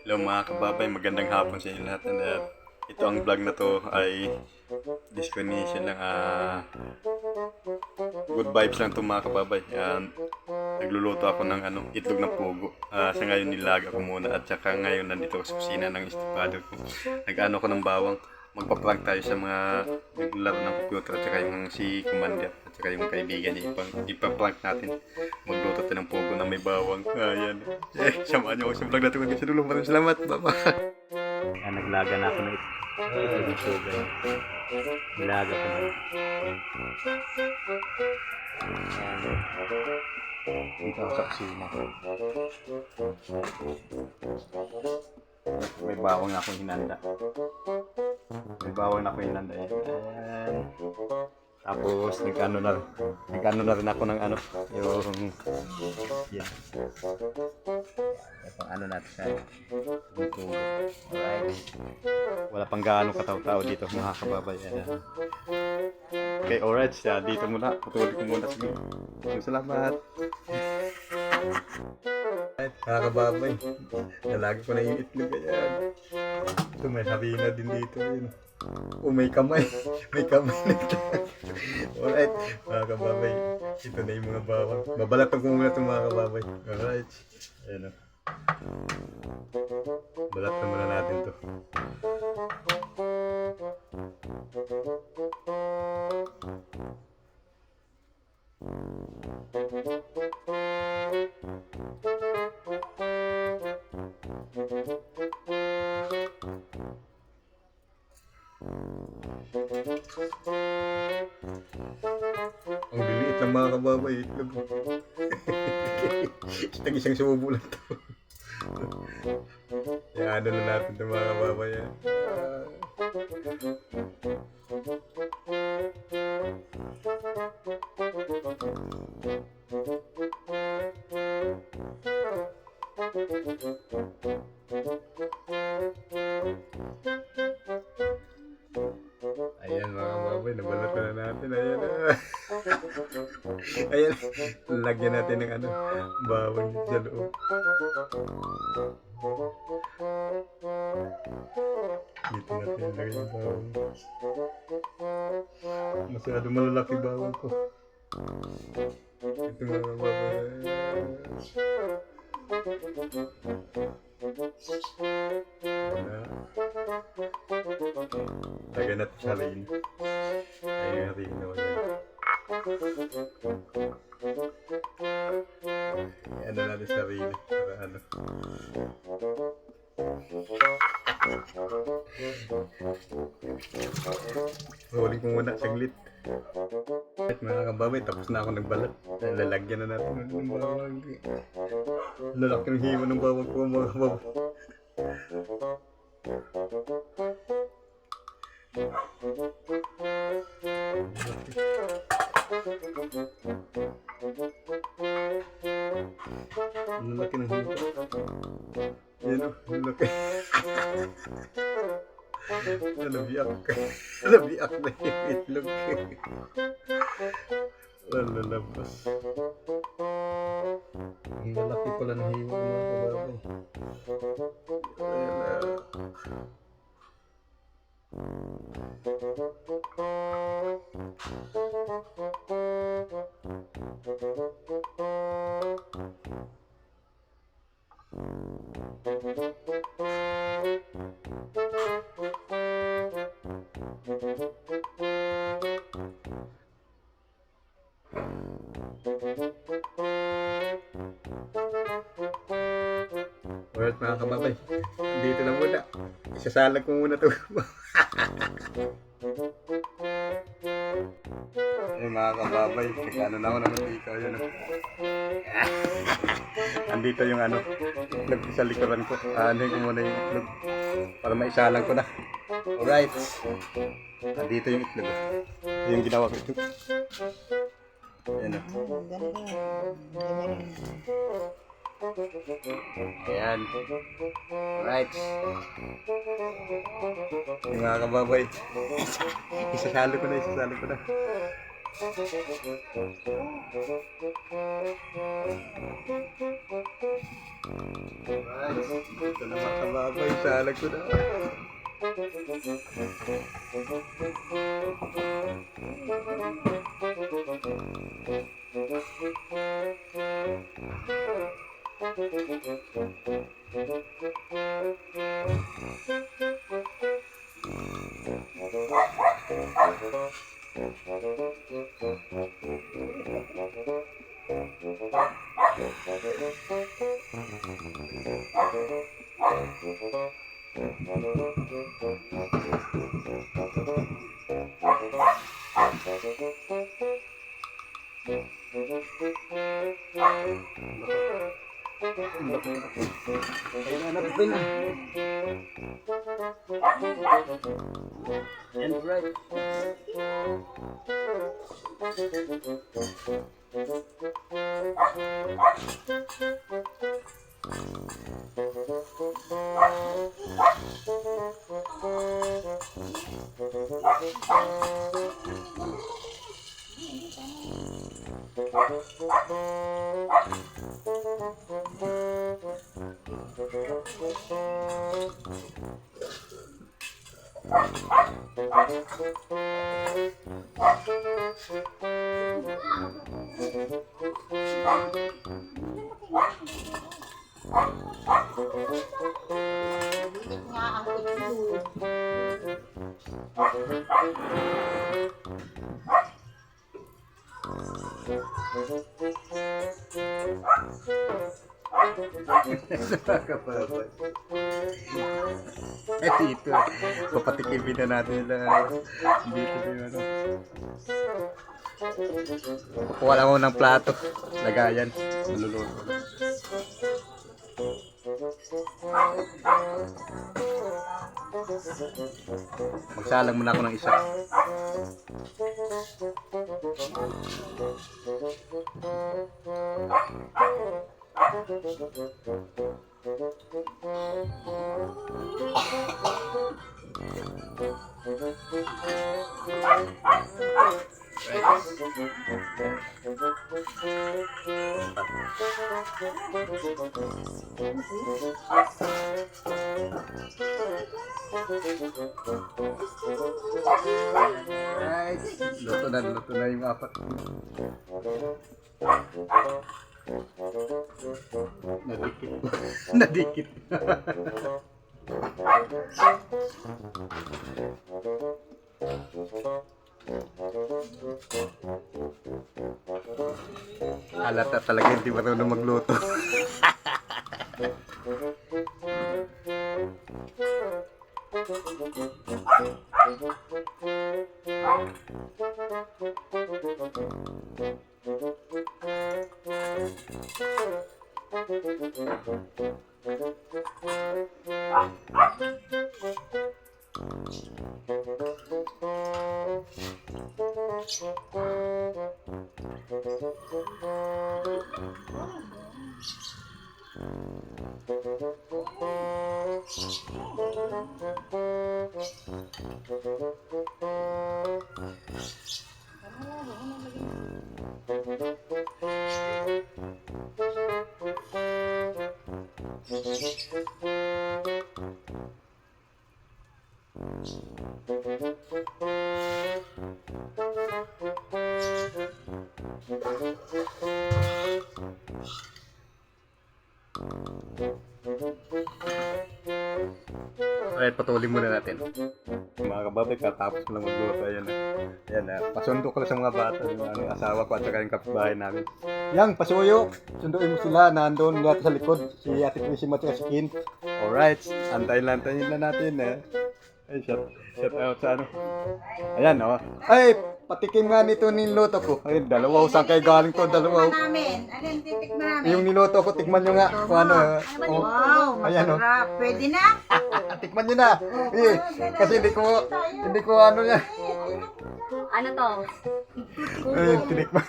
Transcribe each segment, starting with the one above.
Hello mga kababay, magandang hapon sa inyo lahat. And, ito ang vlog na to ay disconnection lang. Good vibes lang to mga kababay. Nagluluto ako ng itlog na pugo. Sa ngayon nilaga ko muna at saka ngayon nandito ako sa kusina ng estipado ko. Nag-ano ko ng bawang. Magpa-prank tayo sa mga naglaro ng computer at saka yung si Commander at saka yung kaibigan niya. Ipa-prank natin. Magluto tayo ng pugo na may bawang. Ayan. Samahan niyo ako sa vlog natin. Kasi dulu, maraming salamat. Bye-bye. Naglaga na ako ng itlog ng pugo. Nilaga ko na. Dito ako sa kusina. May bawang na akong hinanda. Ayan. Tapos nag-ano na rin ako ng yung yan. Ito ano natin sa dito. Alright. Wala pang gaano kataw-tao dito mga kababay. Okay, alright. Dito muna. Patuloy ko muna sige. Salamat. Mga kababay, nalagi ko na yung itlog. Ayan. So may harina din dito. Yun. May kamay. May kamay na ito. Alright, mga kababay. Ito na yung mga bawang. Babalatan ko muna itong mga kababay. Alright. Ayan o. Balatan muna natin ito. Ang liliit ng mga kababay. Isang sumubo lang ito. Yan, ano na natin ito mga kababay. Ayan mga kababay, nabalat na natin. Ayan na. Ayan, lagyan natin ng bawang sa loob. Dito natin lagyan yung bawang. Masyado malalaki bawang ko. Ito mga kababay. Lagyan natin sa rin. Ayun rin naman yan. Ano natin sa rin. Para Huling ko muna saglit. At mga kababay, tapos na ako nagbalat. Lalagyan na natin ng bawang. Lalaki ng hiwa ng bawang ko mga kababay. Ang laki ng hiwa. Yan o, ang laki. Nalabiak na yung itlog. Lalabas. Ang lalaki pala ng hiwa mga kababay. Alright mga kababay, dito na muna. Isasalag ko muna ito. Ay mga kababay, ano na ako naman dito. Yun. Andito yung itlog sa likuran ko. Anuhin ko muna yung itlog para maisalang ko na. Alright. Andito yung itlog. Yung ginawa ko ito. Ayan o. Ayan. Alright. Yung mga kababay. Isasalo ko na. Ito na mga kababay, salag ko na. And right. Eh dito, papatikimin na natin na dito yung ano. Kukuha lang ako ng plato, lagayan, maluluto. Magsalang muna ako ng isa. Right. Luto na yung apat. Nadikit. Halata talaga hindi marunong magluto. Alright, patuloy muna natin. Mga kababay, katapos ko lang magluto. Ayan na. Pasundo ko lang sa mga bata. Yung asawa ko at saka yung kapitbahay namin. Yang, pasuyo! Sunduin mo sila. Nandun lahat sa likod. Si Ate Chrissy at si Kin. Alright, antayin na natin. Ay, shout out sa ano. Ayan, oh. Ay, patikim nga nito niluto ko. Ay, dalawa. Saan kayo galing to? Dalawa. Namin. Alin, titikman namin. Yung niluto ko, tikman nyo nga. Kung ano. Oh. Wow, Ayan, oh. masarap. Pwede na? Tikman nyo na. Eh, kasi hindi ko ano yan. Ano to? Ay, tinikman.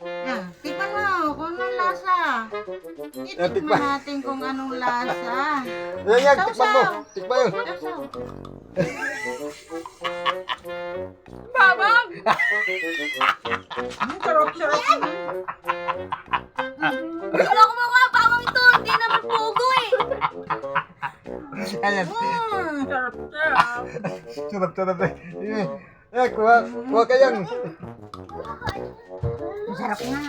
Yan, tikman mo kung anong lasa. Itikman tikman. natin kung anong lasa. Yan, tikman mo. Tikman yun. Sausaw. Bawang! Sarap-sarap. Hindi ako makuha bawang ito. Hindi naman pugo eh. Ayan. Sarap-sarap. Sarap-sarap eh. Eh, kuha ka yan. Masarap nga.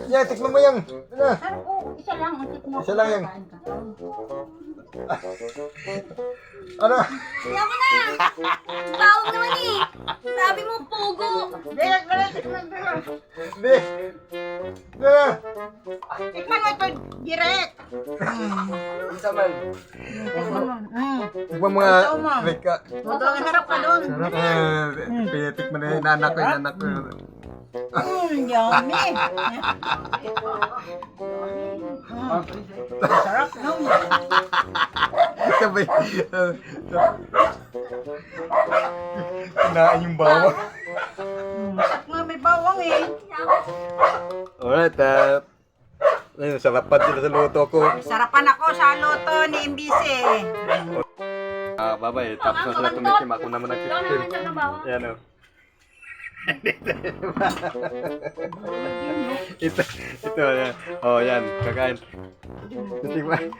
Yan, tikman mo yan. Ano? Sarap po. Isa lang. Isa lang yan. Ano? Kaya mo na. Bawang naman eh. Sabi mo pugo. Direk, tikman mo. Hindi. Ano? Tikman mo ito, direk. Tikman mo. Tikman mo nga. Ikaw, ma'am. Rika. Harap ka doon. Sarap eh. Tikman na yung nanak ko, yung nanak ko. Yummy. Sarap, no? Sabay. Kinain yung bawang. Masarap nga may bawang eh. Alright, ayun, sarapan sila sa luto ko. Sarapan ako sa luto ni Imbisi. Babay, tapos na sila tumikim. Ako naman Ikaw naman nagtikim. siya ng bawang. Yan o. ito, yan. Oh, yan. Kakain. Titikman.